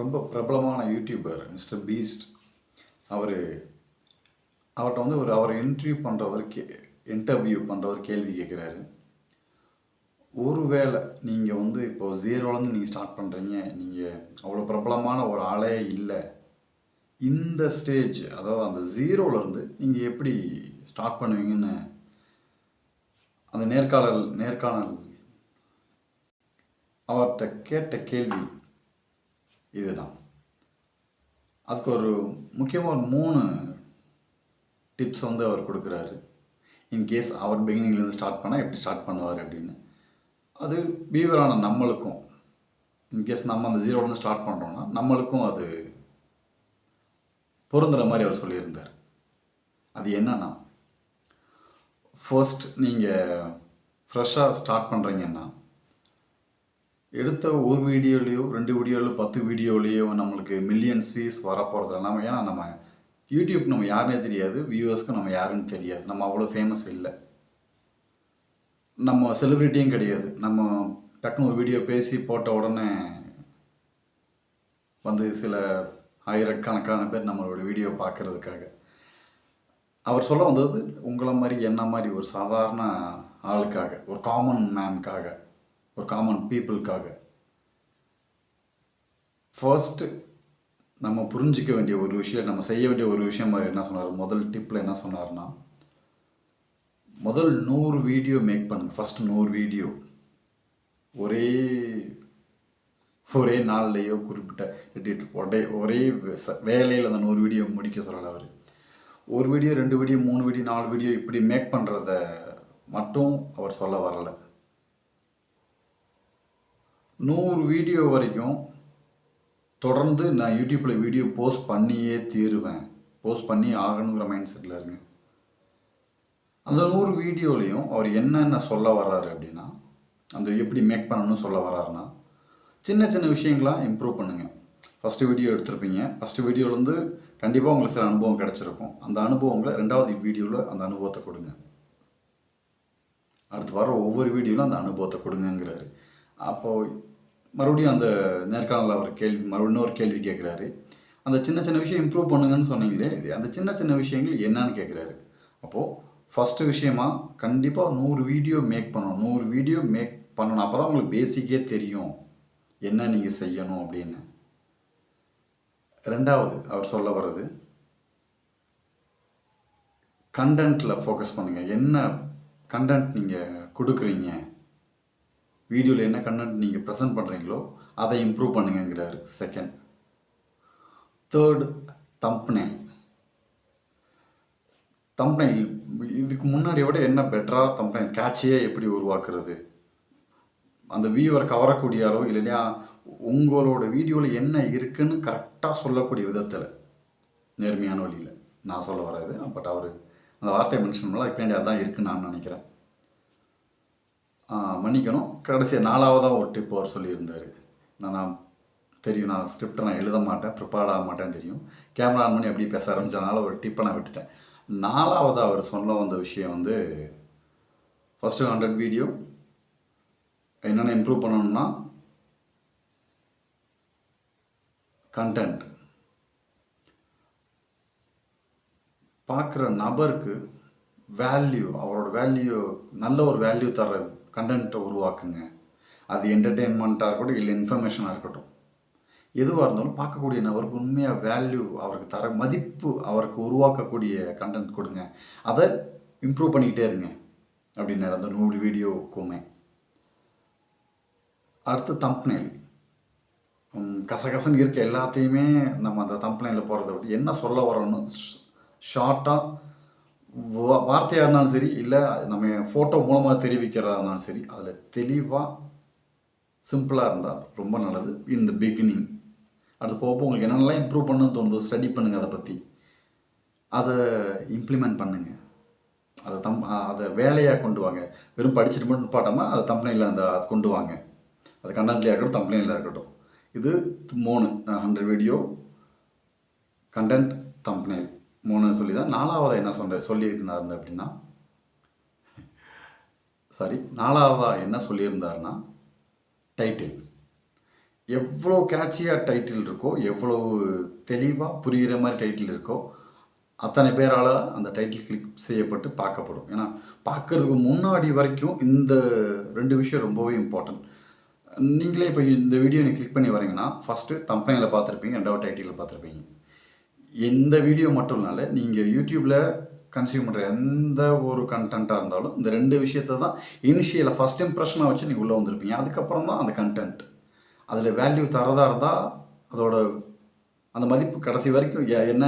ரொம்ப பிரபலமான YouTuber mister Beast. அவர் அவர்கிட்ட வந்து அவர் இன்டர்வியூ பண்ணுறவர் கேள்வி கேட்குறாரு. ஒருவேளை நீங்கள் வந்து இப்போ ஜீரோலேருந்து நீங்கள் ஸ்டார்ட் பண்ணுறீங்க, நீங்கள் அவ்வளோ பிரபலமான ஒரு ஆளே இல்லை, இந்த ஸ்டேஜ் அதாவது அந்த ஜீரோலேருந்து நீங்கள் எப்படி ஸ்டார்ட் பண்ணுவீங்கன்னு அந்த நேர்காணல் அவர்கிட்ட கேட்ட கேள்வி இதுதான். அதுக்கு ஒரு முக்கியமாக ஒரு 3 டிப்ஸ் வந்து அவர் கொடுக்குறாரு. இன்கேஸ் அவர் பிகினிங்லேருந்து ஸ்டார்ட் பண்ணால் எப்படி ஸ்டார்ட் பண்ணுவார் அப்படின்னு. அது வியூவரான நம்மளுக்கும், இன்கேஸ் நம்ம அந்த ஜீரோலேருந்து ஸ்டார்ட் பண்ணுறோன்னா நம்மளுக்கும் அது பொருந்துகிற மாதிரி அவர் சொல்லியிருந்தார். அது என்னன்னா, ஃபர்ஸ்ட் நீங்கள் ஃப்ரெஷ்ஷாக ஸ்டார்ட் பண்ணுறீங்கன்னா, எடுத்த ஒரு வீடியோலேயோ 2 வீடியோலையோ 10 வீடியோலேயோ நம்மளுக்கு மில்லியன்ஸ் வியூஸ் வரப்போகிறதில்ல. ஏன்னா நம்ம யூடியூப் நம்ம யாருன்னே தெரியாது, வியூவர்ஸ்க்கு நம்ம யாருன்னு தெரியாது, நம்ம அவ்வளோ ஃபேமஸ் இல்லை, நம்ம செலிப்ரிட்டியும் கிடையாது. நம்ம டக்குனு ஒரு வீடியோ பேசி போட்ட உடனே வந்து சில ஆயிரக்கணக்கான பேர் நம்மளோட வீடியோ பார்க்குறதுக்காக. அவர் சொல்ல வந்தது உங்களை மாதிரி என்ன மாதிரி ஒரு சாதாரண ஆளுக்காக, ஒரு காமன் மேனுக்காக, ஒரு காமன் பீப்புளுக்காக. ஃபர்ஸ்ட்டு நம்ம புரிஞ்சிக்க வேண்டிய ஒரு விஷயம், நம்ம செய்ய வேண்டிய ஒரு விஷயம் மாதிரி என்ன சொன்னார், முதல் டிப்பில் என்ன சொன்னார்னா, முதல் 100 வீடியோ மேக் பண்ணுங்கள். ஃபஸ்ட்டு 100 வீடியோ ஒரே நாள்லேயோ குறிப்பிட்ட ஒரே வேலையில் அந்த 100 வீடியோ முடிக்க சொல்லலை அவர். ஒரு வீடியோ 2 வீடியோ 3 வீடியோ 4 வீடியோ இப்படி மேக் பண்ணுறத மட்டும் அவர் சொல்ல வரலை. 100 வீடியோ வரைக்கும் தொடர்ந்து நான் யூடியூப்பில் வீடியோ போஸ்ட் பண்ணியே தீருவேன், போஸ்ட் பண்ணி ஆகணுங்கிற மைண்ட் செட்டில் இருங்க. அந்த 100 வீடியோலையும் அவர் என்னென்ன சொல்ல வர்றாரு அப்படின்னா, அந்த எப்படி மேக் பண்ணணும்னு சொல்ல வர்றாருன்னா, சின்ன சின்ன விஷயங்களாக இம்ப்ரூவ் பண்ணுங்கள். ஃபஸ்ட்டு வீடியோ எடுத்திருப்பீங்க, ஃபஸ்ட்டு வீடியோலேருந்து கண்டிப்பாக உங்களுக்கு சில அனுபவம் கிடச்சிருக்கும். அந்த அனுபவங்களை 2வது வீடியோவில் அந்த அனுபவத்தை கொடுங்க. அடுத்து வர ஒவ்வொரு வீடியோவிலும் அந்த அனுபவத்தை கொடுங்கங்கிறாரு. அப்போது மறுபடியும் அந்த நேர்காணலில் அவர் இன்னொரு கேள்வி கேட்குறாரு. அந்த சின்ன சின்ன விஷயம் இம்ப்ரூவ் பண்ணுங்கன்னு சொன்னீங்களே, அந்த சின்ன சின்ன விஷயங்கள் என்னன்னு கேட்குறாரு. அப்போது ஃபஸ்ட்டு விஷயமா கண்டிப்பாக 100 வீடியோ மேக் பண்ணணும். 100 வீடியோ மேக் பண்ணணும். அப்போ தான் உங்களுக்கு பேசிக்கே தெரியும் என்ன நீங்கள் செய்யணும் அப்படின்னு. 2வது அவர் சொல்ல வர்றது, கண்டென்ட்டில் ஃபோக்கஸ் பண்ணுங்கள். என்ன கண்டென்ட் நீங்கள் கொடுக்குறீங்க, வீடியோவில் என்ன கண்டென்ட் நீங்கள் ப்ரெசென்ட் பண்ணுறீங்களோ அதை இம்ப்ரூவ் பண்ணுங்கிறாரு. செகண்ட். 3rd, thumbnail. இதுக்கு முன்னாடியை விட என்ன பெட்டராக தம்ப்நெயில் கேட்சியாக எப்படி உருவாக்குறது, அந்த வியூவரை கவரக்கூடிய அளவு இல்லையா, உங்களோட வீடியோவில் என்ன இருக்குன்னு கரெக்டாக சொல்லக்கூடிய விதத்தில், நேர்மையான வழியில் நான் சொல்ல வராது. பட் அவர் அந்த வார்த்தையை மென்ஷன் பண்ணல, அதுக்கு பின்னாடி அதான் இருக்குன்னு நான் நினைக்கிறேன். மன்னிக்கணும். கடைசியாக 4வதாக ஒரு டிப் அவர் சொல்லியிருந்தார். நான் ஸ்கிரிப்டை நான் எழுத மாட்டேன், ப்ரிப்பேர்ட் ஆக மாட்டேன்னு தெரியும், கேமரா ஆன் பண்ணி எப்படி பேச ஆரம்பித்ததுனால ஒரு டிப்பை நான் விட்டுட்டேன். 4வதாக அவர் சொல்ல வந்த விஷயம் வந்து, ஃபஸ்ட்டு 100 வீடியோ என்னென்ன இம்ப்ரூவ் பண்ணணும்னா, கண்டென்ட் பார்க்குற நபருக்கு வேல்யூ, அவரோட வேல்யூ, நல்ல ஒரு வேல்யூ தர கண்டென்ட்டை உருவாக்குங்க. அது என்டர்டெயின்மெண்ட்டாக இருக்கட்டும், இல்லை இன்ஃபர்மேஷனாக இருக்கட்டும், எதுவாக இருந்தாலும் பார்க்கக்கூடிய நபருக்கு உண்மையாக வேல்யூ, அவருக்கு தர மதிப்பு, அவருக்கு உருவாக்கக்கூடிய கண்டென்ட் கொடுங்க. அதை இம்ப்ரூவ் பண்ணிக்கிட்டே இருங்க அப்படின்னாரு அந்த 100 வீடியோக்குமே. அடுத்து தம்ப்நெயில். கசகசன்னு இருக்க எல்லாத்தையுமே நம்ம அந்த தம்ப்நெயிலில் போகிறத விட்டு என்ன சொல்ல வரோன்னு ஷார்ட்டாக, வார்த்தையாக இருந்தாலும் சரி, இல்லை நம்ம ஃபோட்டோ மூலமாக தெரிவிக்கிறதா இருந்தாலும் சரி, அதில் தெளிவாக சிம்பிளாக இருந்தால் ரொம்ப நல்லது இந்த பிகினிங். அடுத்து போக உங்களுக்கு என்னென்னலாம் இம்ப்ரூவ் பண்ணணும்னு தோணுதோ ஸ்டடி பண்ணுங்கள், அதை பற்றி அதை இம்ப்ளிமெண்ட் பண்ணுங்கள். அதை வேலையாக கொண்டு வாங்க. வெறும் படிச்சுட்டு மட்டும் நிப்பாட்டாமல் அதை தம்ப்நெயிலில் அதை கொண்டு வாங்க. அது கண்டென்ட்லேயே இருக்கட்டும், தம்ப்நெயிலில் இருக்கட்டும். இது 3 100 வீடியோ, கண்டென்ட், தம்ப்நெயில் 3 சொல்லி தான் 4வதாக என்ன சொல்லியிருந்தார் அப்படின்னா, 4வதாக என்ன சொல்லியிருந்தாருன்னா டைட்டில். எவ்வளோ கேட்சியாக டைட்டில் இருக்கோ, எவ்வளோ தெளிவாக புரிகிற மாதிரி டைட்டில் இருக்கோ, அத்தனை பேரால் அந்த டைட்டில் கிளிக் செய்யப்பட்டு பார்க்கப்படும். ஏன்னா பார்க்கறதுக்கு முன்னாடி வரைக்கும் இந்த 2 விஷயம் ரொம்பவே இம்பார்ட்டன்ட். நீங்களே இப்போ இந்த வீடியோ நீ கிளிக் பண்ணி வரீங்கன்னா, ஃபஸ்ட்டு தம்ப்நெயில பார்த்துருப்பீங்க, 2வது டைட்டிலில் பார்த்துருப்பீங்க. இந்த வீடியோ மட்டும் இல்ல, நீங்கள் யூடியூப்பில் கன்சியூம் பண்ணுற எந்த ஒரு கண்டென்ட்டாக இருந்தாலும் இந்த 2 விஷயத்தை தான் இனிஷியலாக ஃபஸ்ட் இம்ப்ரெஷனை வச்சு நீங்கள் உள்ளே வந்திருப்பீங்க. அதுக்கப்புறம் தான் அந்த கண்டென்ட் அதில் வேல்யூ தரதாக இருந்தால் அதோட அந்த மதிப்பு கடைசி வரைக்கும் என்ன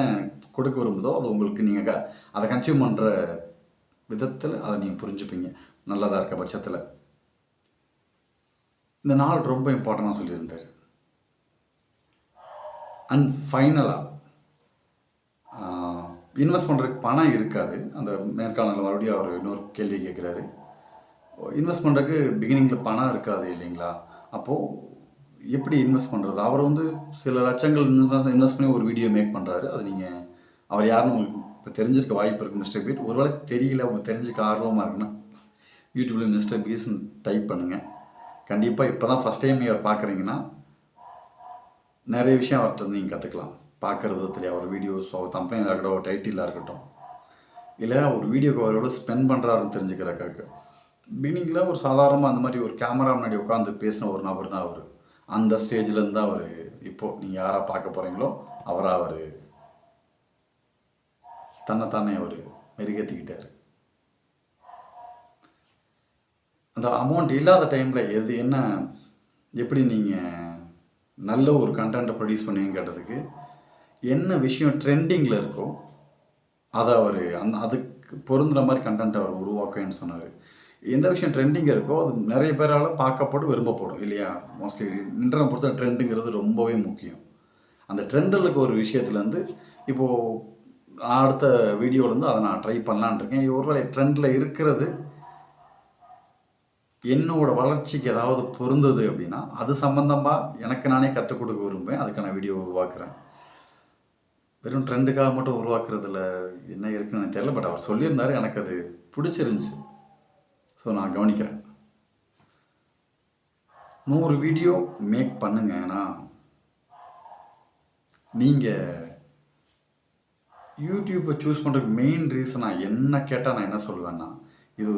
கொடுக்க விரும்புதோ அது உங்களுக்கு நீங்கள் அதை கன்சியூம் பண்ணுற விதத்தில் அதை நீங்கள் புரிஞ்சுப்பீங்க. நல்லதாக இருக்க பட்சத்தில் இந்த நாள் ரொம்ப இம்பார்ட்டண்டாக சொல்லியிருந்தார். அண்ட் ஃபைனலாக இன்வெஸ்ட் பண்ணுறதுக்கு பணம் இருக்காது. அந்த நேர்காணலில் மறுபடியும் அவர் இன்னொரு கேள்வி கேட்குறாரு. இன்வெஸ்ட் பண்ணுறதுக்கு பிகினிங்கில் பணம் இருக்காது இல்லைங்களா? அப்போது எப்படி இன்வெஸ்ட் பண்ணுறது? அவர் வந்து சில லட்சங்கள் இன்வெஸ்ட் பண்ணி ஒரு வீடியோ மேக் பண்ணுறாரு. அது நீங்கள் அவர் யாருன்னு உங்களுக்கு இப்போ தெரிஞ்சிருக்க வாய்ப்பு இருக்குது மிஸ்டர் பீட். ஒருவேளை தெரியல, உங்களுக்கு தெரிஞ்சுக்க ஆர்வமாக இருக்குன்னா யூடியூப்பில் மிஸ்டர் பீஸ்ன்னு டைப் பண்ணுங்கள். கண்டிப்பாக இப்போ தான் ஃபஸ்ட் டைம் அவர் பார்க்குறீங்கன்னா நிறைய விஷயம் அவர்கிட்ட நீங்கள் கற்றுக்கலாம். பார்க்குற விதத்துலேயே அவர் வீடியோஸ், அவர் தம்ப்நெயிலாக இருக்கட்டும், ஒரு டைட்டிலாக இருக்கட்டும், இல்லை ஒரு வீடியோக்கு அவரோட ஸ்பெண்ட் பண்ணுறாருன்னு தெரிஞ்சுக்கிறக்காக. பிகினிங்கில் ஒரு சாதாரணமாக அந்த மாதிரி ஒரு கேமரா முன்னாடி உட்காந்து பேசின ஒரு நபர் தான் அவர். அந்த ஸ்டேஜ்லேருந்து தான் அவர் இப்போது நீங்கள் யாராக பார்க்க போகிறீங்களோ அவராக அவர் தன்னைத்தானே அவர் மெருகேற்றிக்கிட்டார். அந்த அமௌண்ட் இல்லாத டைமில் எது என்ன எப்படி நீங்கள் நல்ல ஒரு கண்டென்ட்டை ப்ரொடியூஸ் பண்ணுவீங்க கேட்டதுக்கு என்ன விஷயம் ட்ரெண்டிங்கில் இருக்கோ அதை அவர் அதுக்கு பொருந்துகிற மாதிரி கண்டென்ட் அவர் உருவாக்குவேன்னு சொன்னார். எந்த விஷயம் ட்ரெண்டிங்காக இருக்கோ அது நிறைய பேரால் பார்க்கப்படும், விரும்பப்படும் இல்லையா? மோஸ்ட்லி இன்டர்நெட் பொறுத்த ட்ரெண்டுங்கிறது ரொம்பவே முக்கியம். அந்த ட்ரெண்டில் இருக்க ஒரு விஷயத்துலேருந்து இப்போது அடுத்த வீடியோலேருந்து அதை நான் ட்ரை பண்ணலான் இருக்கேன். ஒருவேளை ட்ரெண்டில் இருக்கிறது என்னோடய வளர்ச்சிக்கு ஏதாவது பொருந்தது அப்படின்னா அது சம்மந்தமாக எனக்கு நானே கற்றுக் கொடுக்க விரும்புவேன். அதுக்கான வீடியோ உருவாக்குறேன். வெறும் ட்ரெண்டுக்காக மட்டும் உருவாக்குறதுல என்ன இருக்குன்னு எனக்கு தெரியல. பட் அவர் சொல்லியிருந்தார், எனக்கு அது பிடிச்சிருந்துச்சு. ஸோ நான் கவனிக்கிறேன். 100 வீடியோ மேக் பண்ணுங்க. ஏன்னா நீங்கள் யூடியூப்பை சூஸ் பண்ணுறதுக்கு மெயின் ரீசனாக என்ன கேட்டால் நான் என்ன சொல்லுவேன்னா, இது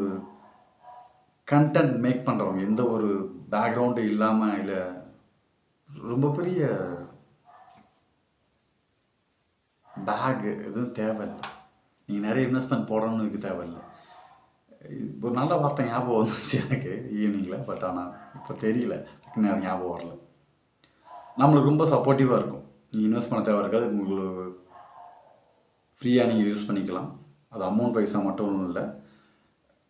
கண்டென்ட் மேக் பண்ணுறவங்க எந்த ஒரு பேக்ரவுண்டு இல்லாமல், இல்லை ரொம்ப பெரிய பேக்கு எதுவும் தேவையில்லை, நீங்கள் நிறைய இன்வெஸ்ட்மெண்ட் போடணும்னு இதுக்கு தேவையில்லை. ஒரு நல்ல வார்த்தை ஞாபகம் வந்துச்சு எனக்கு ஈவினிங்கில். பட் ஆனால் இப்போ தெரியல, நேரம் ஞாபகம் வரல. நம்மளுக்கு ரொம்ப சப்போர்ட்டிவாக இருக்கும். நீங்கள் இன்வெஸ்ட் பண்ண தேவை இருக்காது, உங்களுக்கு ஃப்ரீயாக நீங்கள் யூஸ் பண்ணிக்கலாம். அது அமௌண்ட் வைஸாக மட்டும் இல்லை,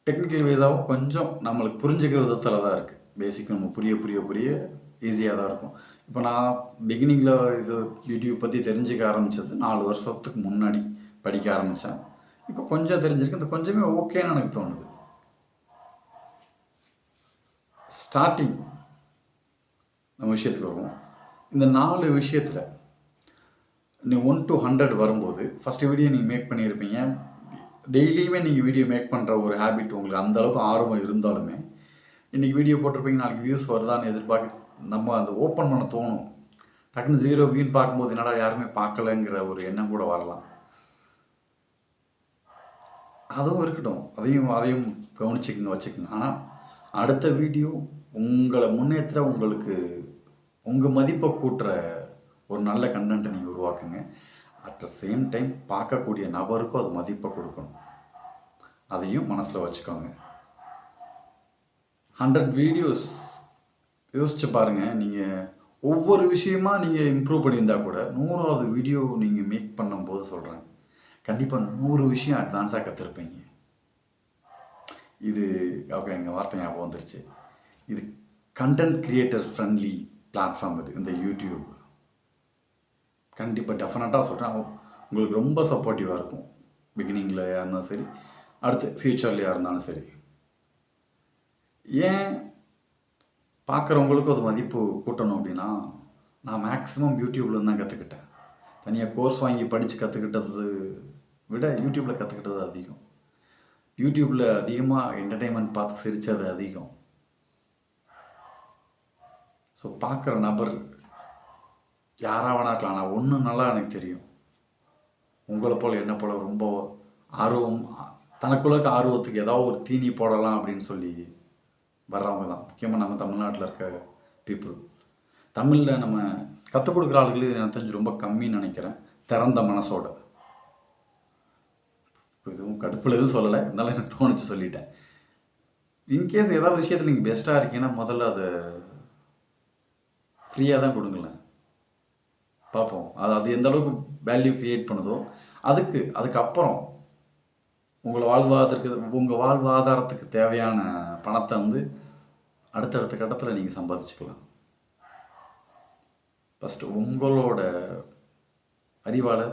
டெக்னிக்கல் வைஸாகவும் கொஞ்சம் நம்மளுக்கு புரிஞ்சுக்கிற விதத்தில் தான் இருக்குது. பேசிக் நம்ம புரிய ஈஸியாக தான் இருக்கும். இப்போ நான் பிகினிங்கில் இது யூடியூப் பற்றி தெரிஞ்சுக்க ஆரம்பித்தது 4 வருஷத்துக்கு முன்னாடி படிக்க ஆரம்பித்தேன். இப்போ கொஞ்சம் தெரிஞ்சிருக்கு, இந்த கொஞ்சமே ஓகேன்னு எனக்கு தோணுது. ஸ்டார்டிங் நம்ம விஷயத்துக்கு வருவோம். இந்த 4 விஷயத்தில் நீ 1 to 100 வரும்போது ஃபஸ்ட்டு வீடியோ நீங்கள் மேக் பண்ணியிருப்பீங்க. டெய்லியுமே நீங்கள் வீடியோ மேக் பண்ணுற ஒரு ஹேபிட் உங்களுக்கு அந்தளவுக்கு ஆர்வம் இருந்தாலுமே இன்றைக்கி வீடியோ போட்டிருப்பீங்க, நாளைக்கு வியூஸ் வருதான்னு எதிர்பார்க்க நம்ம அந்த ஓப்பன் பண்ண தோணும். டக்குன்னு 0 வியூன்னு பார்க்கும்போது என்னடா யாருமே பார்க்கலைங்கிற ஒரு எண்ணம் கூட வரலாம். அதுவும் இருக்கட்டும், அதையும் கவனிச்சுக்கங்க, வச்சுக்கோங்க. ஆனால் அடுத்த வீடியோ உங்களை முன்னேற்ற, உங்களுக்கு உங்கள் மதிப்பை கூட்டுற ஒரு நல்ல கண்டென்ட்டை நீங்கள் உருவாக்குங்க. அட் த சேம் டைம் பார்க்கக்கூடிய நபருக்கும் அது மதிப்பை கொடுக்கணும். அதையும் மனசில் வச்சுக்கோங்க. 100 வீடியோஸ் யோசிச்சு பாருங்கள். நீங்கள் ஒவ்வொரு விஷயமா நீங்கள் இம்ப்ரூவ் பண்ணியிருந்தால் கூட 100வது வீடியோ நீங்கள் மேக் பண்ணும்போது சொல்கிறேன், கண்டிப்பாக 100 விஷயம் அட்வான்ஸாக கற்றுருப்பீங்க. இது ஓகே, எங்கள் வார்த்தை ஞாபகம் வந்துருச்சு. இது கண்டென்ட் கிரியேட்டர் ஃப்ரெண்ட்லி பிளாட்ஃபார்ம். இது இந்த யூடியூப் கண்டிப்பாக டெஃபினட்டாக சொல்கிறேன், உங்களுக்கு ரொம்ப சப்போர்ட்டிவாக இருக்கும். பிகினிங்கில் இருந்தாலும் சரி, அடுத்து ஃப்யூச்சர்லையாக இருந்தாலும் சரி. ஏன் பார்க்குறவங்களுக்கும் அது மதிப்பு கூட்டணும் அப்படின்னா, நான் மேக்ஸிமம் யூடியூப்லேருந்து தான் கற்றுக்கிட்டேன். தனியாக கோர்ஸ் வாங்கி படித்து கற்றுக்கிட்டது விட யூடியூப்பில் கற்றுக்கிட்டது அதிகம். யூடியூப்பில் அதிகமாக என்டர்டெயின்மெண்ட் பார்த்து சிரித்தது அதிகம். ஸோ ஸோ பார்க்குற நபர் யாராக வேணா இருக்கலாம். ஆனால் ஒன்று நல்லா எனக்கு தெரியும், உங்களை போல் என்ன போல் ரொம்ப ஆர்வம், தனக்குள்ள இருக்க ஆர்வத்துக்கு ஏதாவது ஒரு தீனி போடலாம் அப்படின்னு சொல்லி வர்றவங்க தான் முக்கியமாக நம்ம தமிழ்நாட்டில் இருக்க பீப்புள். தமிழில் நம்ம கற்றுக் கொடுக்குற ஆளுகள் எனக்கு தெரிஞ்சு ரொம்ப கம்மின்னு நினைக்கிறேன், திறந்த மனசோட. எதுவும் கடுப்பில் எதுவும் சொல்லலை, இருந்தாலும் எனக்கு தோணுச்சு சொல்லிட்டேன். இன்கேஸ் ஏதாவது விஷயத்தில் நீங்கள் பெஸ்ட்டாக இருக்கீங்கன்னா முதல்ல அதை ஃப்ரீயாக தான் கொடுங்களேன், பார்ப்போம். அது எந்த அளவுக்கு வேல்யூ க்ரியேட் பண்ணுதோ அதுக்கப்புறம் உங்கள் வாழ்வாதாரத்துக்கு தேவையான பணத்தை வந்து அடுத்தடுத்த கட்டத்தில் நீங்கள் சம்பாதிச்சுக்கலாம். ஃபஸ்ட்டு உங்களோட அறிவால்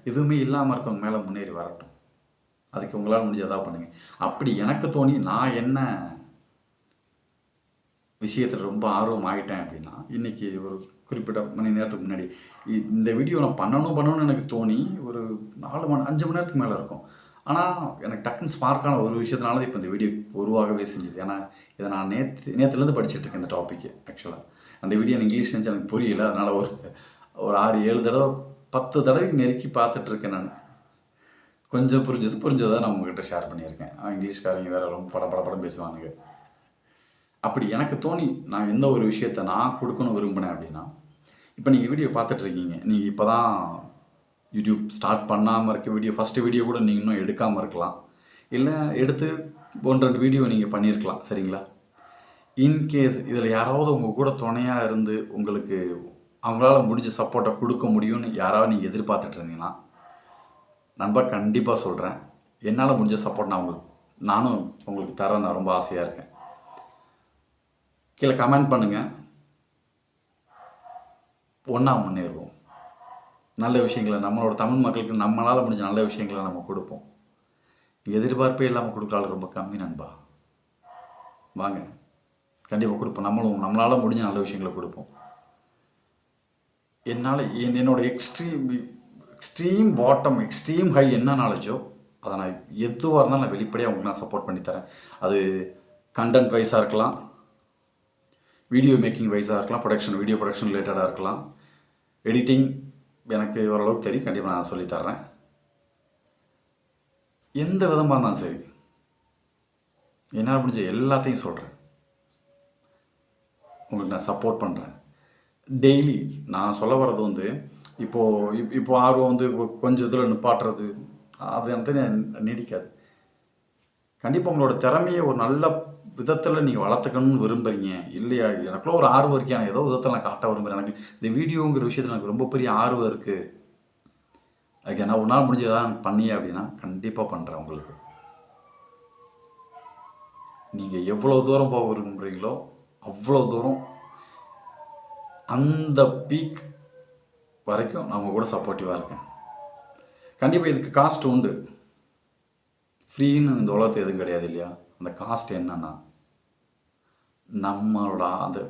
எதுவுமே இல்லாமல் இருக்கவங்க மேலே முன்னேறி வரட்டும். அதுக்கு உங்களால் முடிஞ்சதாக பண்ணுங்கள். அப்படி எனக்கு தோணி நான் என்ன விஷயத்தில் ரொம்ப ஆர்வம் ஆகிட்டேன் அப்படின்னா, இன்றைக்கி ஒரு குறிப்பிட்ட மணி நேரத்துக்கு முன்னாடி இந்த வீடியோ நான் பண்ணணும்னு எனக்கு தோணி ஒரு 5 மணி நேரத்துக்கு மேலே இருக்கும். ஆனால் எனக்கு டக்குன்னு ஸ்பார்க்கான ஒரு விஷயத்தினால இப்போ இந்த வீடியோ உருவாகவே செஞ்சுது. ஏன்னா இதை நான் நேற்றுலேருந்து படிச்சுட்ருக்கேன் இந்த டாப்பிக்கு. ஆக்சுவலாக அந்த வீடியோ இங்கிலீஷ் நினச்சி எனக்கு புரியல, அதனால் ஒரு 6-7 தடவை 10 தடவைக்கு நெருக்கி பார்த்துட்ருக்கேன் நான். கொஞ்சம் புரிஞ்சதை நான் உங்கள்கிட்ட ஷேர் பண்ணியிருக்கேன். இங்கிலீஷ்காரங்க வேறு ரொம்ப படம் பேசுவானுங்க. அப்படி எனக்கு தோணி நான் எந்த ஒரு விஷயத்தை நான் கொடுக்கணும் விரும்பினேன் அப்படின்னா, இப்போ நீங்கள் வீடியோ பார்த்துட்ருக்கீங்க, நீங்கள் இப்போ தான் யூடியூப் ஸ்டார்ட் பண்ணாமல் இருக்க ஃபஸ்ட்டு வீடியோ கூட நீங்கள் இன்னும் எடுக்காமல் இருக்கலாம், இல்லை எடுத்து 1-2 வீடியோ நீங்கள் பண்ணியிருக்கலாம், சரிங்களா? இன்கேஸ் இதில் யாராவது உங்கள் கூட துணையாக இருந்து உங்களுக்கு அவங்களால முடிஞ்ச சப்போர்ட்டை கொடுக்க முடியும்னு யாராவது நீங்கள் எதிர்பார்த்துட்டு இருந்தீங்கன்னா, நண்பா கண்டிப்பாக சொல்கிறேன், என்னால் முடிஞ்ச சப்போர்ட் நானும் உங்களுக்கு தர நான் ரொம்ப ஆசையாக இருக்கேன். கீழே கமெண்ட் பண்ணுங்கள், ஒன்றா முன்னேறுவோம். நல்ல விஷயங்களை நம்மளோட தமிழ் மக்களுக்கு நம்மளால் முடிஞ்ச நல்ல விஷயங்களை நம்ம கொடுப்போம். எதிர்பார்ப்பே இல்லாமல் கொடுக்குறாள் ரொம்ப கம்மி நண்பா. வாங்க, கண்டிப்பாக கொடுப்போம். நம்மளால் முடிஞ்ச நல்ல விஷயங்களை கொடுப்போம். என்னால் என்னோட எக்ஸ்ட்ரீம் பாட்டம் எக்ஸ்ட்ரீம் ஹை என்ன நாலேஜோ அதை நான் எதுவாக இருந்தாலும் நான் வெளிப்படையாக உங்களுக்கு நான் சப்போர்ட் பண்ணித்தரேன். அது கண்டென்ட் வைஸாக இருக்கலாம், வீடியோ மேக்கிங் வைஸாக இருக்கலாம், வீடியோ ப்ரொடக்ஷன் ரிலேட்டடாக இருக்கலாம், எடிட்டிங் எனக்கு ஓரளவுக்கு தெரியும், கண்டிப்பாக நான் சொல்லித்தர்றேன். எந்த விதமாக இருந்தாலும் சரி, என்னால் முடிஞ்ச எல்லாத்தையும் சொல்கிறேன், உங்களுக்கு நான் சப்போர்ட் பண்ணுறேன். டெய்லி நான் சொல்ல வர்றது வந்து இப்போ ஆர்வம் வந்து கொஞ்சம் இதில் நிப்பாட்டுறது அது எனக்கு நீடிக்காது. கண்டிப்பாக உங்களோட திறமையை ஒரு நல்ல விதத்தில் நீங்கள் வளர்த்துக்கணும்னு விரும்புகிறீங்க இல்லையா? எனக்குள்ள ஒரு ஆர்வம் இருக்குது, ஆனால் ஏதோ விதத்தில் நான் காட்ட விரும்புகிறேன். எனக்கு இந்த வீடியோங்கிற விஷயத்தில் எனக்கு ரொம்ப பெரிய ஆர்வம் இருக்குது, அதுக்கு நான் ஒரு நாள் முடிஞ்சதான் எனக்கு பண்ணியே அப்படின்னா கண்டிப்பாக பண்ணுறேன். உங்களுக்கு நீங்கள் எவ்வளோ தூரம் போக விரும்புகிறீங்களோ அவ்வளோ தூரம் அந்த பீக் வரைக்கும் நான் உங்கள் கூட சப்போர்ட்டிவாக இருக்கேன். கண்டிப்பாக இதுக்கு காஸ்ட் உண்டு, ஃப்ரீன்னு இந்த உலகத்து எதுவும் கிடையாது இல்லையா? அந்த காஸ்ட் என்னன்னா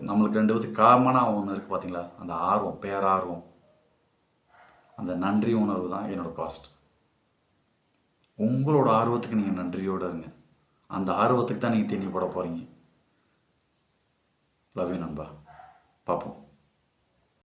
நம்மளுக்கு 2 பேருக்கு காமனாக ஒன்று இருக்குது பார்த்தீங்களா, அந்த ஆர்வம், பேரார்வம், அந்த நன்றி உணர்வு தான் என்னோடய காஸ்ட். உங்களோட ஆர்வத்துக்கு நீங்கள் நன்றியோடு இருங்க, அந்த ஆர்வத்துக்கு தான் நீங்கள் தீனி போட போகிறீங்க. லவ் யூ நண்பா, பார்ப்போம்.